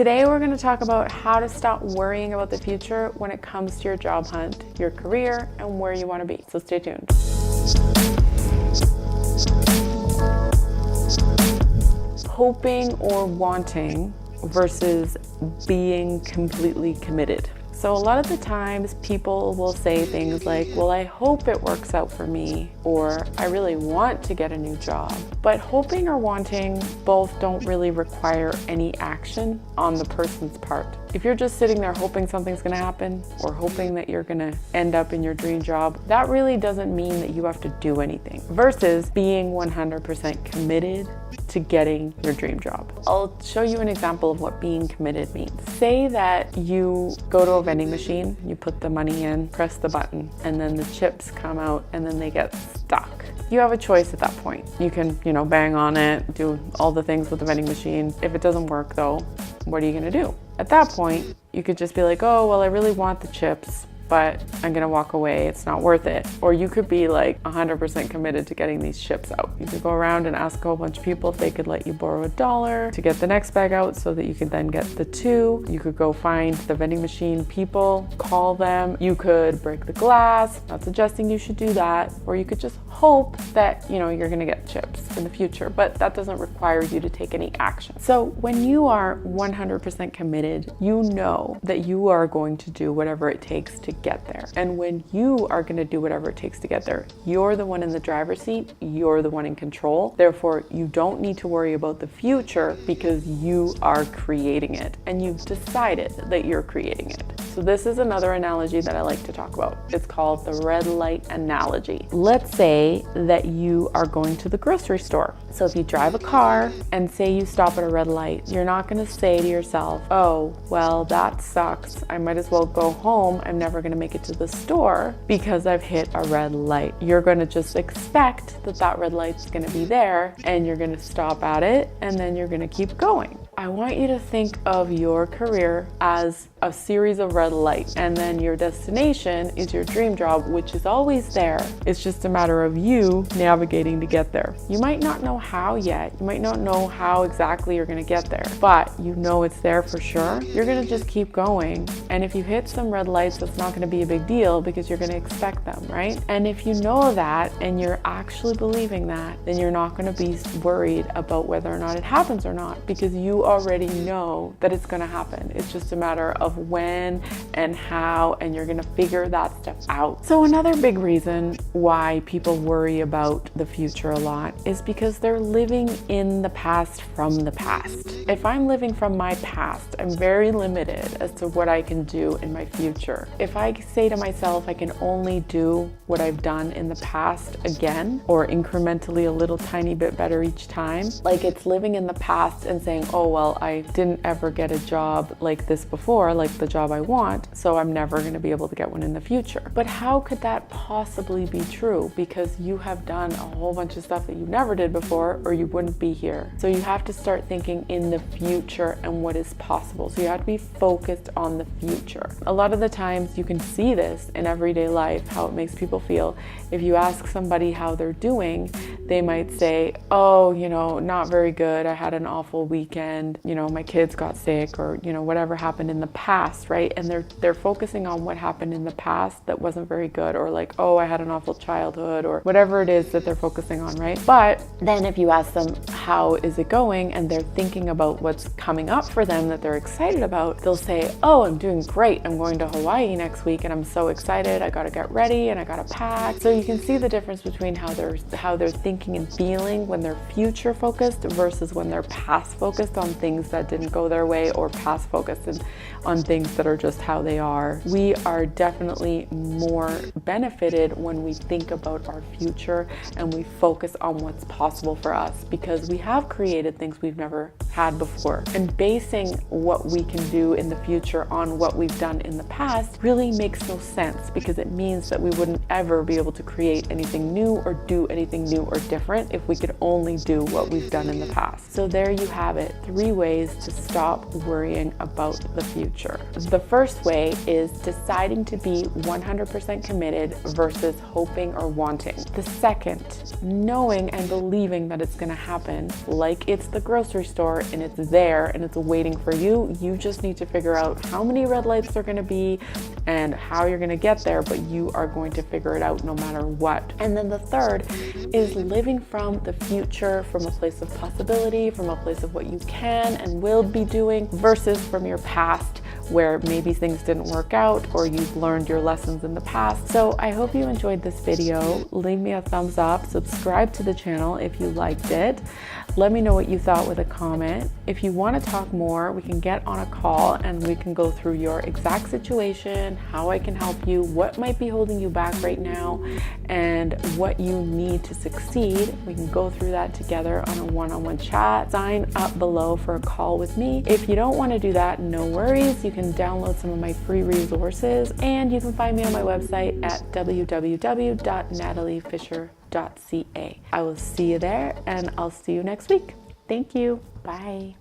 Today we're going to talk about how to stop worrying about the future when it comes to your job hunt, your career, and where you want to be. So stay tuned. Hoping or wanting versus being completely committed. So a lot of the times people will say things like, well, I hope it works out for me, or I really want to get a new job. But hoping or wanting both don't really require any action on the person's part. If you're just sitting there hoping something's gonna happen or hoping that you're gonna end up in your dream job, that really doesn't mean that you have to do anything versus being 100% committed to getting your dream job. I'll show you an example of what being committed means. Say that you go to a vending machine, you put the money in, press the button, and then the chips come out and then they get stuck. You have a choice at that point. You can, bang on it, do all the things with the vending machine. If it doesn't work though, what are you gonna do? At that point, you could just be like, oh, well, I really want the chips, but I'm gonna walk away, it's not worth it. Or you could be like 100% committed to getting these chips out. You could go around and ask a whole bunch of people if they could let you borrow $1 to get the next bag out so that you could then get the 2. You could go find the vending machine people, call them. You could break the glass, not suggesting you should do that. Or you could just hope that, you're gonna get chips in the future, but that doesn't require you to take any action. So when you are 100% committed, you know that you are going to do whatever it takes to get there. And when you are going to do whatever it takes to get there, you're the one in the driver's seat, you're the one in control. Therefore, you don't need to worry about the future because you are creating it and you've decided that you're creating it. So this is another analogy that I like to talk about. It's called the red light analogy. Let's say that you are going to the grocery store. So if you drive a car and say you stop at a red light, you're not going to say to yourself, oh, well, that sucks. I might as well go home. I'm never going to make it to the store because I've hit a red light. You're going to just expect that that red light's going to be there and you're going to stop at it and then you're going to keep going. I want you to think of your career as a series of red lights, and then your destination is your dream job, which is always there. It's just a matter of you navigating to get there. You might not know how yet. You might not know how exactly you're going to get there, but you know it's there for sure. You're going to just keep going. And if you hit some red lights, that's not going to be a big deal because you're going to expect them, right? And if you know that and you're actually believing that, then you're not going to be worried about whether or not it happens or not because you already know that it's going to happen. It's just a matter of when and how, and you're going to figure that stuff out. So another big reason why people worry about the future a lot is because they're living in the past from the past. If I'm living from my past, I'm very limited as to what I can do in my future. If I say to myself, I can only do what I've done in the past again, or incrementally a little tiny bit better each time, like it's living in the past and saying, oh, well, I didn't ever get a job like this before, like the job I want, so I'm never going to be able to get one in the future. But how could that possibly be true? Because you have done a whole bunch of stuff that you never did before, or you wouldn't be here. So you have to start thinking in the future and what is possible. So you have to be focused on the future. A lot of the times you can see this in everyday life, how it makes people feel. If you ask somebody how they're doing, they might say, oh, not very good. I had an awful weekend. My kids got sick, or, whatever happened in the past, right? And they're focusing on what happened in the past that wasn't very good, or like, oh, I had an awful childhood, or whatever it is that they're focusing on, right? But then if you ask them, how is it going? And they're thinking about what's coming up for them that they're excited about, they'll say, oh, I'm doing great. I'm going to Hawaii next week and I'm so excited. I got to get ready and I got to pack. So you can see the difference between how they're thinking and feeling when they're future focused versus when they're past focused on things that didn't go their way, or past focused on things that are just how they are. We are definitely more benefited when we think about our future and we focus on what's possible for us, because we have created things we've never had before. And basing what we can do in the future on what we've done in the past really makes no sense, because it means that we wouldn't ever be able to create anything new or do anything new or different if we could only do what we've done in the past. So there you have it. 3 3 ways to stop worrying about the future. The first way is deciding to be 100% committed versus hoping or wanting. The second, knowing and believing that it's going to happen, like it's the grocery store and it's there and it's waiting for you. You just need to figure out how many red lights there are going to be and how you're going to get there, but you are going to figure it out no matter what. And then the third is living from the future, from a place of possibility, from a place of what you can and will be doing, versus from your past where maybe things didn't work out or you've learned your lessons in the past. So I hope you enjoyed this video. Leave me a thumbs up, subscribe to the channel if you liked it. Let me know what you thought with a comment. If you want to talk more, we can get on a call and we can go through your exact situation, how I can help you, what might be holding you back right now, and what you need to succeed. We can go through that together on a one-on-one chat. Sign up below for a call with me. If you don't want to do that, no worries. You can download some of my free resources, and you can find me on my website at www.nataliefisher.ca. I will see you there, and I'll see you next week. Thank you. Bye.